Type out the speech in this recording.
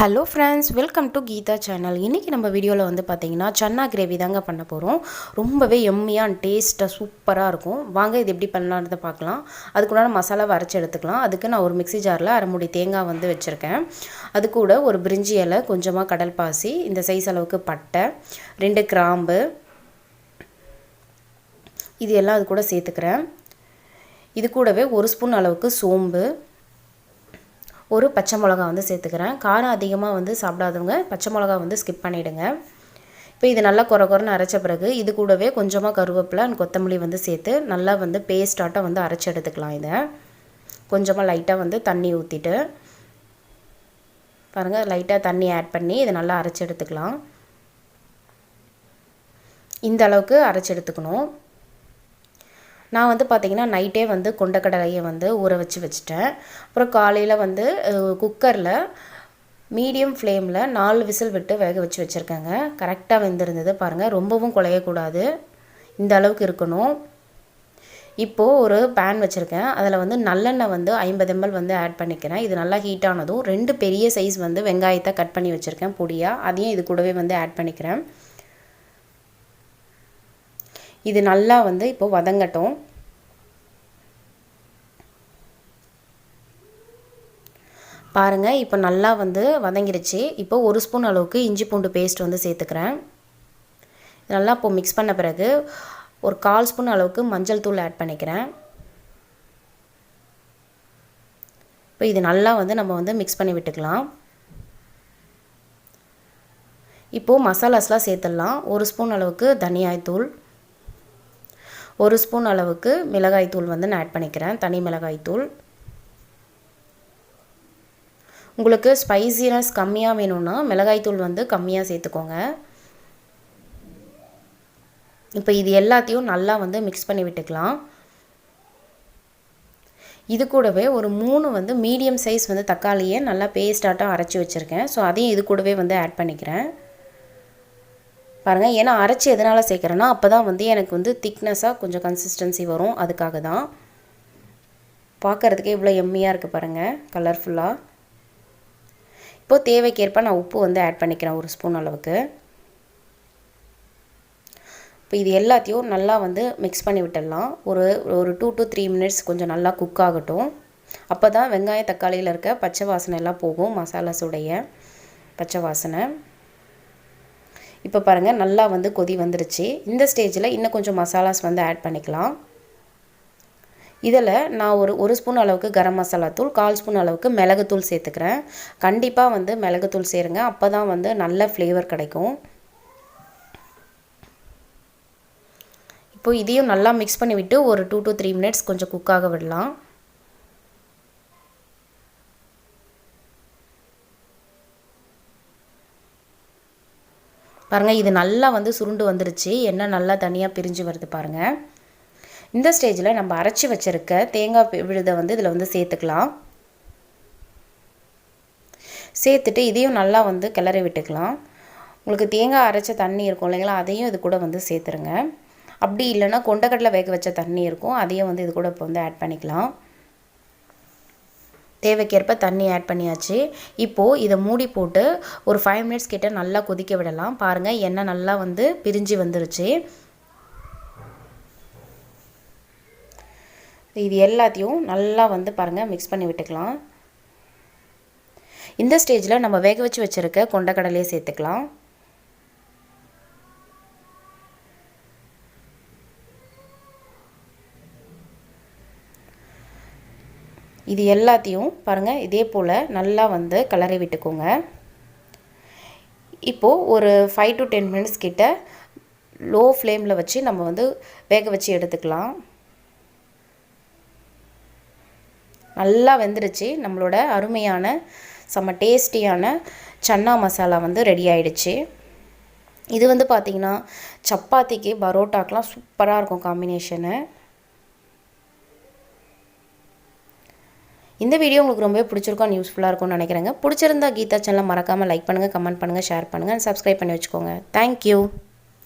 Hello friends, welcome to Geetha channel. இன்றைக்கி நம்ம வீடியோவில் வந்து பார்த்திங்கன்னா சன்னா கிரேவி தாங்க பண்ண போகிறோம். ரொம்பவே எம்மியாக அண்ட் டேஸ்ட்டாக சூப்பராக இருக்கும். வாங்க இது எப்படி பண்ணலான்றதை பார்க்கலாம். அதுக்குள்ளான மசாலாவை அரைச்சி எடுத்துக்கலாம். அதுக்கு நான் ஒரு மிக்ஸி ஜாரில் அரை மூடி தேங்காய் வந்து வச்சுருக்கேன். அது கூட ஒரு பிரிஞ்சி இலை, கொஞ்சமாக கடல் பாசி, இந்த சைஸ் அளவுக்கு பட்டை, 2 கிராம்பு, இது எல்லாம் அது கூட சேர்த்துக்கிறேன். இது கூடவே 1 ஸ்பூன் அளவுக்கு சோம்பு, ஒரு பச்சை மிளகா வந்து சேர்த்துக்கிறேன். காரம் அதிகமாக வந்து சாப்பிடாதவங்க பச்சை மிளகா வந்து ஸ்கிப் பண்ணிவிடுங்க. இப்போ இது நல்லா குறன்னு அரைச்ச பிறகு இது கூடவே கொஞ்சமாக கருவேப்பிலை அண்ட் கொத்தமல்லி வந்து சேர்த்து நல்லா வந்து பேஸ்டாட்டம் வந்து அரைச்சி எடுத்துக்கலாம். இதை கொஞ்சமாக லைட்டாக வந்து தண்ணி ஊற்றிட்டு பாருங்கள், லைட்டாக தண்ணி ஆட் பண்ணி இதை நல்லா அரைச்சி எடுத்துக்கலாம். இந்த அளவுக்கு அரைச்சி எடுத்துக்கணும். நான் வந்து பார்த்திங்கன்னா நைட்டே வந்து கொண்டக்கடலையை வந்து ஊற வச்சுட்டேன். அப்புறம் காலையில் வந்து குக்கரில் மீடியம் ஃப்ளேமில் 4 விசில் விட்டு வேக வச்சுருக்கேங்க. கரெக்டாக வெந்திருந்தது பாருங்கள். ரொம்பவும் குழையக்கூடாது, இந்த அளவுக்கு இருக்கணும். இப்போது ஒரு பேன் வச்சுருக்கேன். அதில் வந்து நல்லெண்ணெய் வந்து 50 ml வந்து ஆட் பண்ணிக்கிறேன். இது நல்லா ஹீட் ஆனதும் 2 பெரிய சைஸ் வந்து வெங்காயத்தை கட் பண்ணி வச்சுருக்கேன் பொடியாக, அதையும் இது கூடவே வந்து ஆட் பண்ணிக்கிறேன். இது நல்லா வந்து இப்போ வதங்கட்டும். பாருங்கள், இப்போ நல்லா வந்து வதங்கிடுச்சு. இப்போ 1 ஸ்பூன் அளவுக்கு இஞ்சி பூண்டு பேஸ்ட் வந்து சேர்த்துக்கிறேன். நல்லா இப்போ மிக்ஸ் பண்ண பிறகு ஒரு 1/4 ஸ்பூன் அளவுக்கு மஞ்சள் தூள் ஆட் பண்ணிக்கிறேன். இப்போ இது நல்லா வந்து நம்ம வந்து மிக்ஸ் பண்ணி விட்டுக்கலாம். இப்போது மசாலாஸ்லாம் சேர்த்துடலாம். 1 ஸ்பூன் அளவுக்கு தனியாய்த்தூள், 1 ஸ்பூன் அளவுக்கு மிளகாய்த்தூள் வந்து நான் ஆட் பண்ணிக்கிறேன், தனி மிளகாய்த்தூள். உங்களுக்கு ஸ்பைசினஸ் கம்மியாக வேணும்னா மிளகாய்த்தூள் வந்து கம்மியாக சேர்த்துக்கோங்க. இப்போ இது எல்லாத்தையும் நல்லா வந்து மிக்ஸ் பண்ணி விட்டுக்கலாம். இது கூடவே ஒரு 3 வந்து மீடியம் சைஸ் வந்து தக்காளியை நல்லா பேஸ்டாட்டம் அரைச்சி வச்சுருக்கேன். ஸோ அதையும் இது கூடவே வந்து ஆட் பண்ணிக்கிறேன். பாருங்கள், ஏன்னா அரைச்சி எதனால் சேர்க்குறேன்னா அப்போ தான் வந்து எனக்கு வந்து திக்னஸாக கொஞ்சம் கன்சிஸ்டன்சி வரும். அதுக்காக தான். பார்க்குறதுக்கே இவ்வளோ எம்மியாக இருக்குது பாருங்கள், கலர்ஃபுல்லாக. இப்போது தேவைக்கேற்ப நான் உப்பு வந்து ஆட் பண்ணிக்கிறேன், 1 ஸ்பூன் அளவுக்கு. இப்போ இது எல்லாத்தையும் நல்லா வந்து மிக்ஸ் பண்ணி விட்டுடலாம். ஒரு 2 to 3 மினிட்ஸ் கொஞ்சம் நல்லா குக் ஆகட்டும். அப்போ தான் வெங்காய தக்காளியில் இருக்க பச்சை வாசனை எல்லாம் போகும், மசாலாஸுடைய பச்சை வாசனை. இப்போ பாருங்கள், நல்லா வந்து கொதி வந்துருச்சு. இந்த ஸ்டேஜில் இன்னும் கொஞ்சம் மசாலாஸ் வந்து ஆட் பண்ணிக்கலாம். இதில் நான் ஒரு ஸ்பூன் அளவுக்கு கரம் மசாலா தூள், 1/4 ஸ்பூன் அளவுக்கு மிளகுத்தூள் சேர்த்துக்கிறேன். கண்டிப்பாக வந்து மிளகுத்தூள் சேருங்க, அப்போ தான் வந்து நல்ல ஃப்ளேவர் கிடைக்கும். இப்போது இதையும் நல்லா மிக்ஸ் பண்ணி விட்டு ஒரு 2 to 3 மினிட்ஸ் கொஞ்சம் குக்காக விடலாம். பாருங்கள், இது நல்லா வந்து சுருண்டு வந்துருச்சு. எண்ணெய் நல்லா தனியாக பிரிஞ்சு வருது பாருங்கள். இந்த ஸ்டேஜில் நம்ம அரைச்சி வச்சுருக்க தேங்காய் விழுதை வந்து இதில் வந்து சேர்த்துக்கலாம். சேர்த்துட்டு இதையும் நல்லா வந்து கிளறி விட்டுக்கலாம். உங்களுக்கு தேங்காய் அரைச்ச தண்ணி இருக்கும் இல்லைங்களா, அதையும் இது கூட வந்து சேர்த்துருங்க. அப்படி இல்லைன்னா கொண்டக்கடலை வேக வச்ச தண்ணி இருக்கும், அதையும் வந்து இது கூட இப்போ வந்து ஆட் பண்ணிக்கலாம். தேவைக்கேற்ப தண்ணி ஆட் பண்ணியாச்சு. இப்போது இதை மூடி போட்டு ஒரு 5 மினிட்ஸ் கிட்ட நல்லா கொதிக்க விடலாம். பாருங்கள், எண்ணெய் நல்லா வந்து பிரிஞ்சு வந்துருச்சு. இது எல்லாத்தையும் நல்லா வந்து பாருங்கள் மிக்ஸ் பண்ணி விட்டுக்கலாம். இந்த ஸ்டேஜில் நம்ம வேக வச்சு வச்சுருக்க கொண்டக்கடலையை சேர்த்துக்கலாம். இது எல்லாத்தையும் பாருங்கள் இதே போல் நல்லா வந்து கிளறி விட்டுக்கோங்க. இப்போது ஒரு 5 to 10 மினிட்ஸ் கிட்ட லோ ஃப்ளேமில் வச்சு நம்ம வந்து வேக வச்சு எடுத்துக்கலாம். நல்லா வெந்துருச்சு. நம்மளோட அருமையான செம்ம டேஸ்டியான சன்னா மசாலா வந்து ரெடி ஆகிடுச்சு. இது வந்து பார்த்திங்கன்னா சப்பாத்திக்கு, பரோட்டாக்கெலாம் சூப்பராக இருக்கும் காம்பினேஷனு. இந்த வீடியோ உங்களுக்கு ரொம்பவே பிடிச்சிருக்கும், யூஸ்ஃபுல்லாக இருக்கும்னு நினைக்கிறேங்க. பிடிச்சிருந்தா கீதா சேனலை மறக்காமல் லைக் பண்ணுங்கள், கமெண்ட் பண்ணுங்கள், ஷேர் பண்ணுங்கள், சப்ஸ்கிரைப் பண்ணி வச்சுக்கோங்க. தேங்க்யூ.